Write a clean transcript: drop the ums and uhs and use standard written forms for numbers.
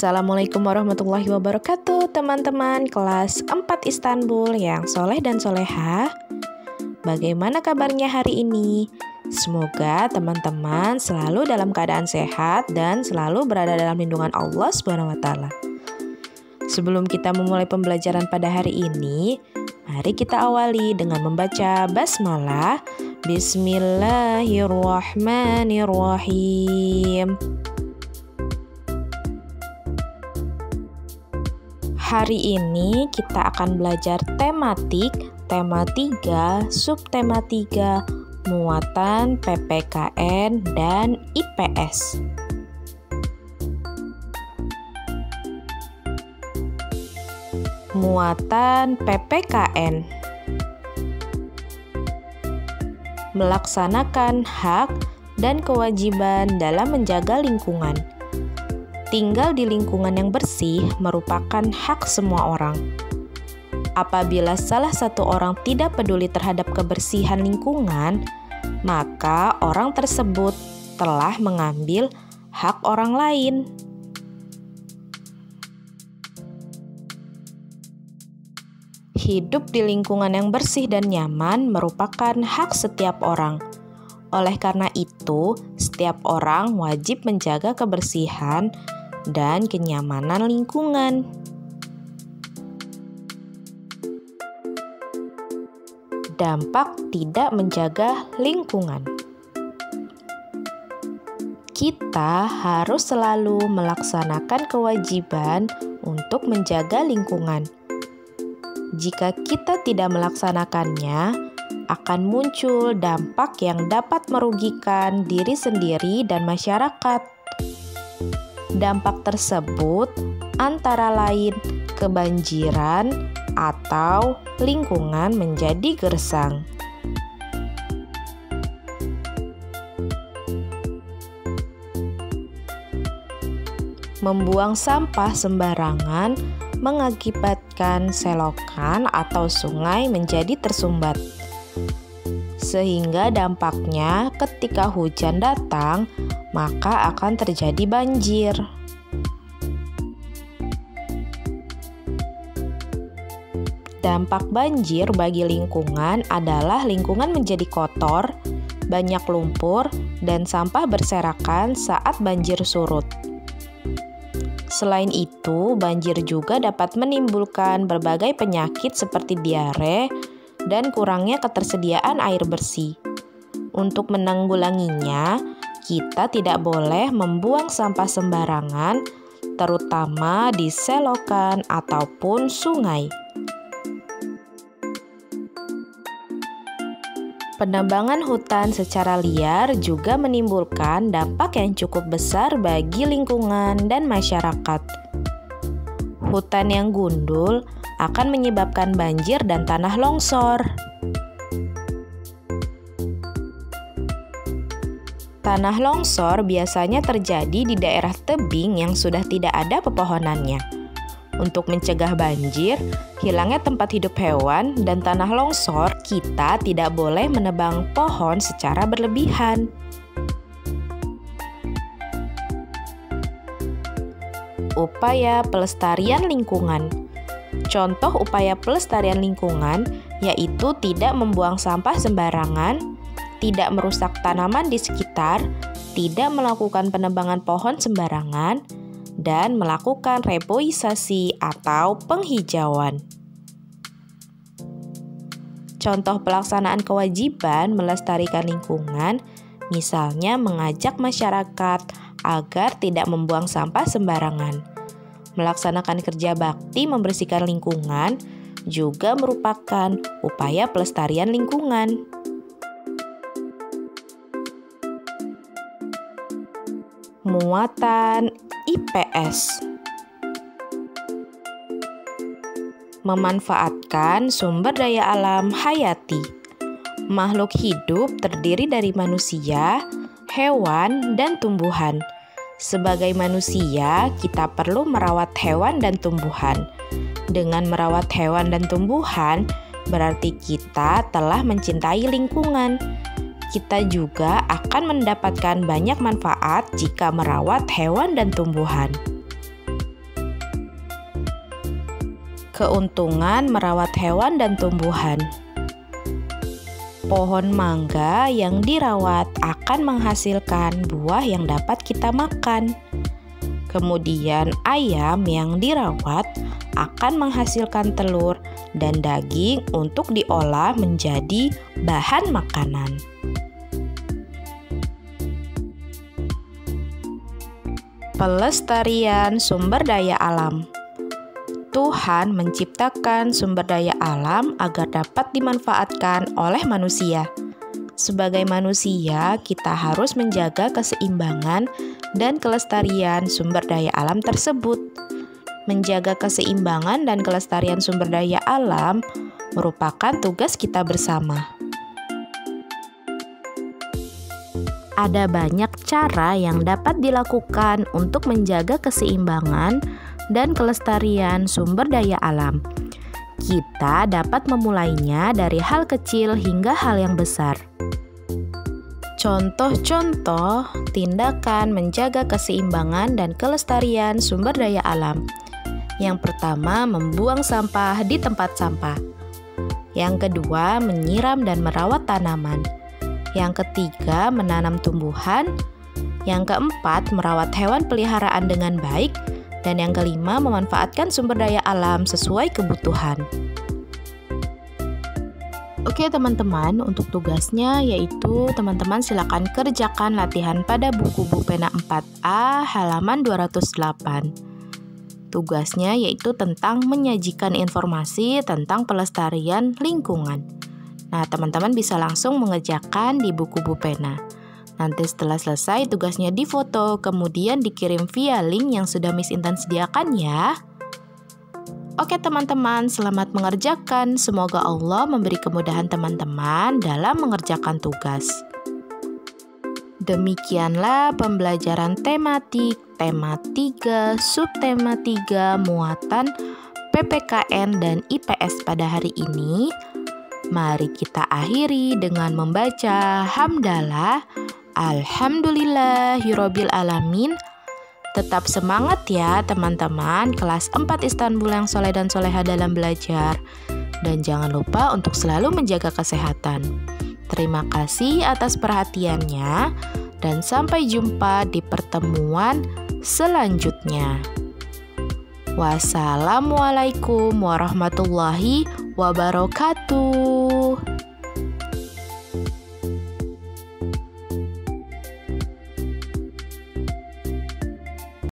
Assalamualaikum warahmatullahi wabarakatuh, teman-teman kelas 4 Istanbul yang soleh dan soleha. Bagaimana kabarnya hari ini? Semoga teman-teman selalu dalam keadaan sehat dan selalu berada dalam lindungan Allah SWT. Sebelum kita memulai pembelajaran pada hari ini, mari kita awali dengan membaca basmalah. Bismillahirrahmanirrahim. Hari ini kita akan belajar tematik, tema 3, subtema 3, muatan PPKN dan IPS. Muatan PPKN. Melaksanakan hak dan kewajiban dalam menjaga lingkungan. Tinggal di lingkungan yang bersih merupakan hak semua orang. Apabila salah satu orang tidak peduli terhadap kebersihan lingkungan, maka orang tersebut telah mengambil hak orang lain. Hidup di lingkungan yang bersih dan nyaman merupakan hak setiap orang. Oleh karena itu, setiap orang wajib menjaga kebersihan dan kenyamanan lingkungan. Dampak tidak menjaga lingkungan. Kita harus selalu melaksanakan kewajiban untuk menjaga lingkungan. Jika kita tidak melaksanakannya, akan muncul dampak yang dapat merugikan diri sendiri dan masyarakat. Dampak tersebut antara lain kebanjiran atau lingkungan menjadi gersang. Membuang sampah sembarangan mengakibatkan selokan atau sungai menjadi tersumbat. Sehingga dampaknya ketika hujan datang, maka akan terjadi banjir. Dampak banjir bagi lingkungan adalah lingkungan menjadi kotor, banyak lumpur, dan sampah berserakan saat banjir surut. Selain itu, banjir juga dapat menimbulkan berbagai penyakit seperti diare dan kurangnya ketersediaan air bersih. Untuk menanggulanginya, kita tidak boleh membuang sampah sembarangan, terutama di selokan ataupun sungai. Penebangan hutan secara liar juga menimbulkan dampak yang cukup besar bagi lingkungan dan masyarakat. Hutan yang gundul akan menyebabkan banjir dan tanah longsor. Tanah longsor biasanya terjadi di daerah tebing yang sudah tidak ada pepohonannya. Untuk mencegah banjir, hilangnya tempat hidup hewan, dan tanah longsor, kita tidak boleh menebang pohon secara berlebihan. Upaya pelestarian lingkungan. Contoh upaya pelestarian lingkungan yaitu tidak membuang sampah sembarangan, tidak merusak tanaman di sekitar, tidak melakukan penebangan pohon sembarangan, dan melakukan reboisasi atau penghijauan. Contoh pelaksanaan kewajiban melestarikan lingkungan, misalnya mengajak masyarakat agar tidak membuang sampah sembarangan. Melaksanakan kerja bakti membersihkan lingkungan juga merupakan upaya pelestarian lingkungan. Muatan IPS. Memanfaatkan sumber daya alam hayati. Makhluk hidup terdiri dari manusia, hewan, dan tumbuhan. Sebagai manusia, kita perlu merawat hewan dan tumbuhan. Dengan merawat hewan dan tumbuhan, berarti kita telah mencintai lingkungan. kita juga akan mendapatkan banyak manfaat jika merawat hewan dan tumbuhan. Keuntungan merawat hewan dan tumbuhan. Pohon mangga yang dirawat akan menghasilkan buah yang dapat kita makan. Kemudian ayam yang dirawat akan menghasilkan telur dan daging untuk diolah menjadi bahan makanan. Pelestarian sumber daya alam. Tuhan menciptakan sumber daya alam agar dapat dimanfaatkan oleh manusia. Sebagai manusia, kita harus menjaga keseimbangan dan kelestarian sumber daya alam tersebut. Menjaga keseimbangan dan kelestarian sumber daya alam merupakan tugas kita bersama. Ada banyak cara yang dapat dilakukan untuk menjaga keseimbangan dan kelestarian sumber daya alam. Kita dapat memulainya dari hal kecil hingga hal yang besar. Contoh-contoh tindakan menjaga keseimbangan dan kelestarian sumber daya alam. Yang pertama, membuang sampah di tempat sampah. Yang kedua, menyiram dan merawat tanaman. Yang ketiga, menanam tumbuhan. Yang keempat, merawat hewan peliharaan dengan baik. Dan yang kelima, memanfaatkan sumber daya alam sesuai kebutuhan. Oke teman-teman, untuk tugasnya yaitu teman-teman silakan kerjakan latihan pada buku Bupena 4A halaman 208. Tugasnya yaitu tentang menyajikan informasi tentang pelestarian lingkungan. Nah, teman-teman bisa langsung mengerjakan di buku Bupena. Nanti setelah selesai tugasnya difoto, kemudian dikirim via link yang sudah Miss Intan sediakan ya. Oke teman-teman, selamat mengerjakan. Semoga Allah memberi kemudahan teman-teman dalam mengerjakan tugas. Demikianlah pembelajaran tematik, tema 3, subtema 3, muatan PPKN dan IPS pada hari ini. Mari kita akhiri dengan membaca hamdalah. Alhamdulillahirabbil alamin. Tetap semangat ya teman-teman kelas 4 Istanbul yang soleh dan soleha dalam belajar. Dan jangan lupa untuk selalu menjaga kesehatan. Terima kasih atas perhatiannya dan sampai jumpa di pertemuan selanjutnya. Wassalamualaikum warahmatullahi wabarakatuh.